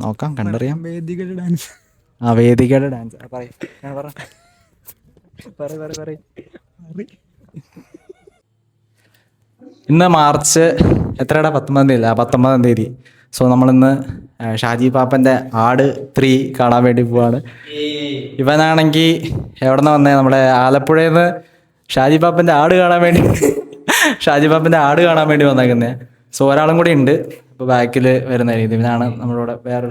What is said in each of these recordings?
നോക്കാം, കണ്ടറിയാം. വേദികയുടെ ഡാൻസ്. ആ വേദികയുടെ ഡാൻസ് ഇന്ന് മാർച്ച് എത്രയുടെ 19 തീയതി അല്ല 19 തീയതി. സോ നമ്മളിന്ന് ഷാജി പാപ്പൻ്റെ ആട് 3 കാണാൻ വേണ്ടി പോവാണ്. ഇവനാണെങ്കിൽ എവിടെ നിന്ന് വന്നേ, നമ്മുടെ ആലപ്പുഴയിൽ നിന്ന് ഷാജി പാപ്പൻ്റെ ആട് കാണാൻ വേണ്ടി വന്നേക്കുന്നേ. സോ ഒരാളും കൂടി ഉണ്ട് ഇപ്പോൾ ബാക്കിൽ വരുന്ന രീതി. ഇവനാണ് നമ്മളിവിടെ വേറെ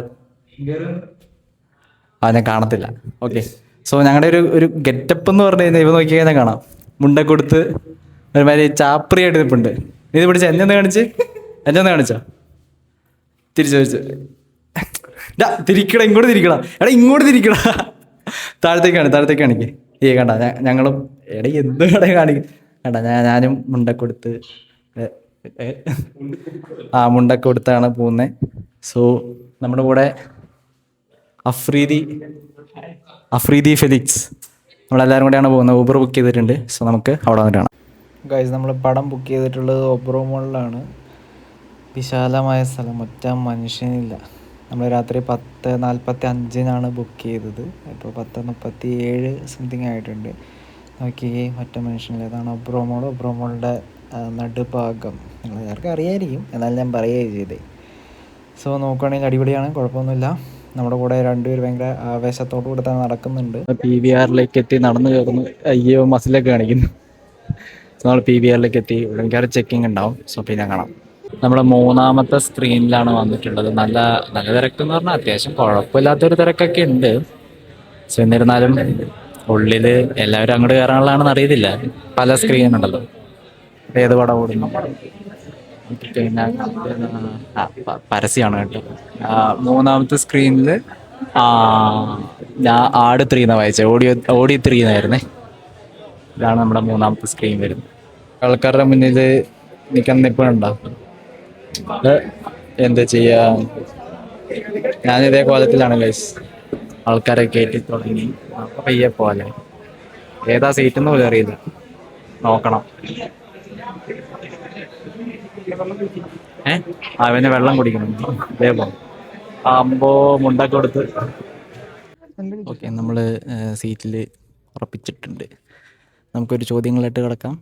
ഞാൻ കാണത്തില്ല. ഓക്കെ, സോ ഞങ്ങളുടെ ഒരു ഗെറ്റപ്പ് എന്ന് പറഞ്ഞു കഴിഞ്ഞാൽ ഇവ നോക്കി കഴിഞ്ഞാൽ കാണാം, മുണ്ടൊക്കെ കൊടുത്ത് ഒരുമാതിരി ചാപ്രിയായിട്ട് നിൽപ്പുണ്ട്. ഇത് പിടിച്ച എന്നെ കാണിച്ചോ തിരിച്ചു വെച്ച് തിരിക്കടാ, ഇങ്ങോട്ട് തിരിക്കടാ. താഴത്തേക്ക് കാണിക്കേ. കണ്ട ഞങ്ങളും എന്ത് കട കാണിക്കും. കണ്ട ഞാനും മുണ്ടൊക്കെ കൊടുത്ത് മുണ്ടൊക്കെ കൊടുത്താണ് പോകുന്നത്. സോ നമ്മുടെ കൂടെ അഫ്രീദി ഫെലിക്സ്, നമ്മളെല്ലാവരും കൂടെയാണ് പോകുന്നത്. ഊബർ ബുക്ക് ചെയ്തിട്ടുണ്ട്. സോ നമുക്ക് അവിടെ വന്നിട്ടാണ് ഗൈസ്. നമ്മൾ പടം ബുക്ക് ചെയ്തിട്ടുള്ളത് ഒബ്രോ മോളിലാണ്. വിശാലമായ സ്ഥലം, ഒറ്റ മനുഷ്യനില്ല. നമ്മൾ രാത്രി 10:45 ബുക്ക് ചെയ്തത്. ഇപ്പോൾ 10:37 സംതിങ് ആയിട്ടുണ്ട്. നോക്കി, ഒറ്റ മനുഷ്യനില്ല. ഇതാണ് ഒബ്രോ മോളിൻ്റെ നടുഭാഗം. നിങ്ങൾ എല്ലാവർക്കും അറിയായിരിക്കും, എന്നാലും ഞാൻ പറയുകയും ചെയ്തേ. സോ നോക്കുകയാണെങ്കിൽ അടിപൊളിയാണ്, കുഴപ്പമൊന്നുമില്ല. നമ്മുടെ കൂടെ രണ്ടുപേർ ഭയങ്കര ആവേശത്തോടു കൂടി തന്നെ നടക്കുന്നുണ്ട്. PVR എത്തി നടന്നു കയറുന്നു. അയ്യോ, മസിലൊക്കെ കാണിക്കുന്നു. നമ്മൾ PVR എത്തി. ഭയങ്കര ചെക്കിങ് ഉണ്ടാവും. സോ പിന്നെ കാണാം. നമ്മുടെ 3ാമത്തെ സ്ക്രീനിലാണ് വന്നിട്ടുള്ളത്. നല്ല തിരക്കെന്ന് പറഞ്ഞാൽ അത്യാവശ്യം കുഴപ്പമില്ലാത്തൊരു തിരക്കൊക്കെ ഉണ്ട്. സോ എന്നിരുന്നാലും ഉള്ളിൽ എല്ലാവരും അങ്ങോട്ട് കയറാനുള്ളതാണെന്ന് അറിയത്തില്ല. പല സ്ക്രീനുണ്ടല്ലോ, ഏത് പടം ഓടുന്നു. പിന്നെ പരസ്യമാണ് കേട്ടോ. 3ാമത്തെ സ്ക്രീനിൽ ഞാൻ ആട് 3 എന്നാണ് വായിച്ചത്. ഓഡിയോ 3 എന്നായിരുന്നേ. ഇതാണ് നമ്മുടെ 3ാമത്തെ സ്ക്രീൻ വരുന്നത്. ആൾക്കാരുടെ മുന്നിൽ നിൽക്കുന്നുണ്ടോ? എന്താ ചെയ്യാ, ഞാനിതേ കോലത്തിലാണ് ഗൈസ്. ആൾക്കാരെ കയറ്റി തുടങ്ങി. പയ്യെ പോലെ ഏതാ സീറ്റെന്ന് പോലും അറിയില്ല. നോക്കണം. അവന് വെള്ളം കുടിക്കണം. അതേപോലെ ആകുമ്പോ മുണ്ടൊക്കെ കൊടുത്ത്. ഓക്കെ, നമ്മൾ സീറ്റിൽ ഉറപ്പിച്ചിട്ടുണ്ട്. നമുക്കൊരു ചോദ്യങ്ങളായിട്ട് കിടക്കാം.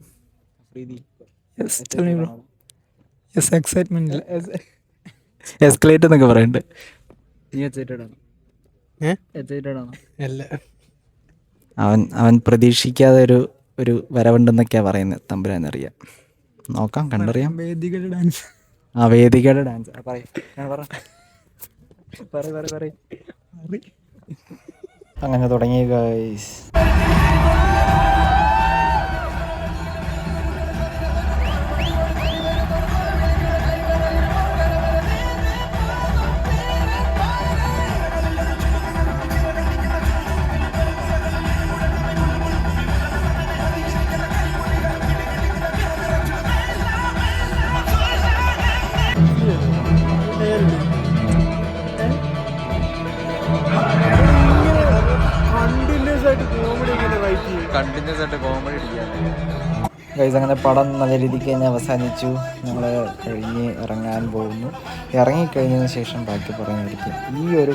എസ്കലേറ്റ് എന്നൊക്കെ പറയുന്നുണ്ട്. അവൻ പ്രതീക്ഷിക്കാതെ ഒരു വരവുണ്ടെന്നൊക്കെയാ പറയുന്നത്. തമ്പുരാനറിയാം, നോക്കാം, കണ്ടറിയാം. വേദികയുടെ ഡാൻസ്. വേദികയുടെ ഡാൻസ് അങ്ങനെ തുടങ്ങി ഗൈസ്. കണ്ടിന്യൂസ് ആയിട്ട് കോമഡി ഗൈസ്. അങ്ങനെ പടം നല്ല രീതിക്ക് തന്നെ അവസാനിച്ചു. ഞങ്ങൾ കഴിഞ്ഞ് ഇറങ്ങാൻ പോകുന്നു. ഇറങ്ങിക്കഴിഞ്ഞതിന് ശേഷം ബാക്കി പറയുന്നതായിരിക്കും. ഈ ഒരു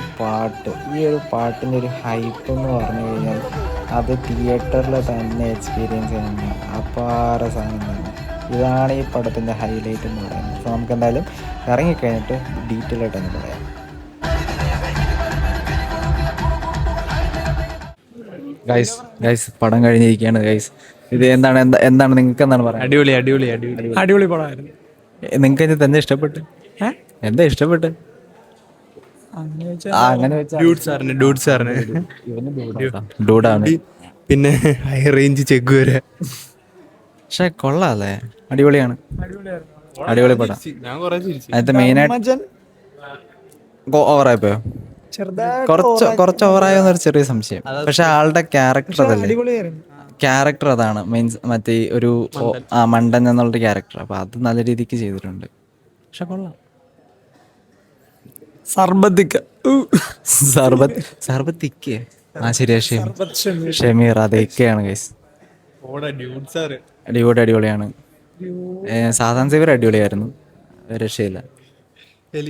പാട്ടിൻ്റെ ഒരു ഹൈപ്പ് എന്ന് പറഞ്ഞു കഴിഞ്ഞാൽ അത് തിയേറ്ററിൽ തന്നെ എക്സ്പീരിയൻസ് ചെയ്യുന്ന അപാര സാധനം തന്നെ. ഇതാണ് ഈ പടത്തിൻ്റെ ഹൈലൈറ്റ് എന്ന് പറയുന്നത്. സോ നമുക്ക് എന്തായാലും ഇറങ്ങിക്കഴിഞ്ഞിട്ട് ഡീറ്റെയിൽ ആയിട്ട് തന്നെ പറയാം. ഗൈസ് പടം കഴിഞ്ഞിരിക്കുകയാണ് ഗൈസ്. ഇത് എന്താണ് നിങ്ങൾക്ക് എന്താണ് പറയുക? അടിപൊളി പടമായിരുന്നു. നിങ്ങൾക്ക് ഇത് തന്നെ ഇഷ്ടപ്പെട്ട്? എന്താ ഇഷ്ടപ്പെട്ട്? ഡൂഡാണ്. പിന്നെ ഹൈ റേഞ്ച് ചെക്ക് വരെ. പക്ഷെ കൊള്ളാല്ലേ, അടിപൊളിയാണ്. അടിപൊളി പടം. അതിനകത്ത് മെയിനായിട്ട് ഓവറായിപ്പോയോ? കുറച്ച് ഓവറായോന്നൊരു ചെറിയ സംശയം. പക്ഷെ ആളുടെ ക്യാരക്ടർ അതാണ് മീൻസ്. മറ്റേ ഒരു മണ്ടൻ എന്നുള്ളൊരു ക്യാരക്ടർ. അപ്പൊ അത് നല്ല രീതിക്ക് ചെയ്തിട്ടുണ്ട്. പക്ഷെ കൊള്ളാം. സർബത്തിക്ക് ശരിയാ, ഷമീർ. അത് ഇക്കയാണ് ഗൈസ്. അടിപൊളിയാണ്. സാധാരണ സേവർ അടിപൊളിയായിരുന്നു, രക്ഷയില്ല.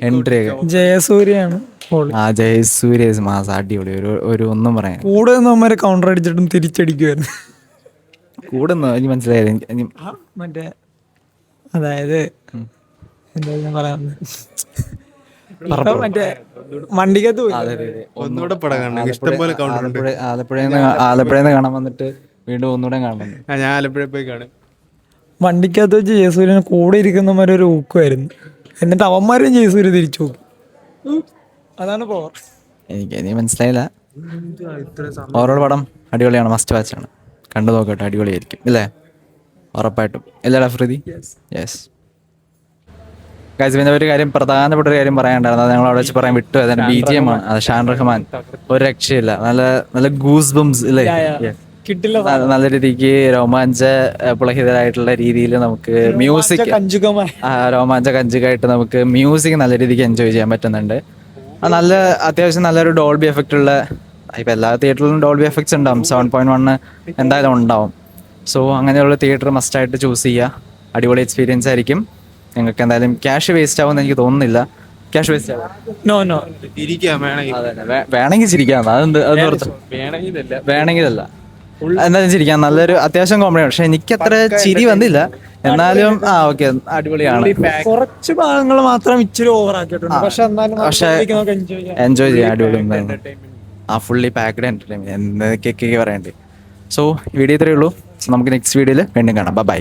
എൻട്രി ഒക്കെ ജയസൂര്യാണ് bowler. ആ ജയസൂര്യ മാസ് അടിപൊളി ഒരു ഒന്നും പറയാൻ കൂടെ നിന്നവന്മാരെ കൗണ്ടർ അടിച്ചിട്ടും തിരിച്ചടിക്കുമായിരുന്നു. കൂടുന്നു എനിക്ക് മനസ്സിലായത് മറ്റേ അതായത് എന്താ ഞാൻ പറയാൻ മറ്റേ വണ്ടിക്കകത്ത് പോയി. ഒന്നുകൂടെ പടം കാണണം. ഇഷ്ടംപോലെ കൗണ്ടർ ഉണ്ട്. ആലപ്പുഴയിൽ കാണാൻ വന്നിട്ട് വീണ്ടും ഒന്നുകൂടെ കാണണം. ഞാൻ ആലപ്പുഴ പോയി കാണും. വണ്ടിക്കകത്ത് വെച്ച് ജയസൂര്യന് കൂടെ ഇരിക്കുന്നവരൊരു ഊക്കുമായിരുന്നു. എന്നിട്ട് അവന്മാരും ജയസൂര്യ തിരിച്ചു നോക്കി. അതാണ് പവർ. എനിക്ക് മനസ്സിലായില്ല. ഓവറോൾ പടം അടിപൊളിയാണ്, മസ്റ്റ് വാച്ച് ആണ്, കണ്ടു നോക്കട്ടെ, അടിപൊളിയായിരിക്കും അല്ലേ? ഉറപ്പായിട്ടും ഇല്ലടാ ഫ്രീതി? Yes guys. പിന്നെ ഒരു കാര്യം, പ്രധാനപ്പെട്ട ഒരു കാര്യം പറയാനുണ്ടായിരുന്നു, അത് ഞങ്ങൾ അവിടെ വെച്ച് പറയാൻ വിട്ടു. അതിന് BGM ആണ്, അത് ഷാൻ റഹ്മാൻ, ഒരു രക്ഷയില്ല. നല്ല ഗൂസ് ബംസ് ഇല്ലേ? കിട്ടില്ല. നല്ല രീതിക്ക് രോമാഞ്ച പുളഹിതരായിട്ടുള്ള രീതിയിൽ നമുക്ക് മ്യൂസിക്, രോമാഞ്ച കഞ്ചുകായിട്ട് നമുക്ക് മ്യൂസിക് നല്ല രീതിക്ക് എൻജോയ് ചെയ്യാൻ പറ്റുന്നുണ്ട്. നല്ല അത്യാവശ്യം നല്ലൊരു ഡോൾബി എഫക്റ്റ് ഉള്ള, ഇപ്പം എല്ലാ തിയേറ്ററിലും ഡോൾബി എഫക്ട്സ് ഉണ്ടാവും. 7.1 എന്തായാലും ഉണ്ടാവും. സോ അങ്ങനെയുള്ള തിയേറ്റർ മസ്റ്റായിട്ട് ചൂസ് ചെയ്യുക. അടിപൊളി എക്സ്പീരിയൻസ് ആയിരിക്കും. നിങ്ങൾക്ക് എന്തായാലും ക്യാഷ് വേസ്റ്റ് ആവുമെന്ന് എനിക്ക് തോന്നുന്നില്ല. ക്യാഷ് വേസ്റ്റ് ആവും? വേണമെങ്കിൽ ചിരിക്കാം. വേണമെങ്കിലല്ല, എന്തായാലും ചിരിക്കാം. നല്ലൊരു അത്യാവശ്യം കോമഡിയാണ്. പക്ഷെ എനിക്ക് അത്ര ചിരി വന്നില്ല. എന്നാലും ഓക്കെ, അടിപൊളിയാണ്. കുറച്ച് ഭാഗങ്ങൾ മാത്രം ഇച്ചിരി ഓവർ ആക്കിയിട്ടുണ്ട്. പക്ഷെ എൻജോയ് ചെയ്യാം. അടിപൊളി ഫുള്ളി പാക്ഡ് എന്റർടൈൻമെന്റ് എന്തൊക്കെയൊക്കെ പറയണ്ടേ. സോ വീഡിയോ ഇത്രയേ ഉള്ളൂ. സോ നമുക്ക് നെക്സ്റ്റ് വീഡിയോയിൽ വീണ്ടും കാണാം. ബൈ.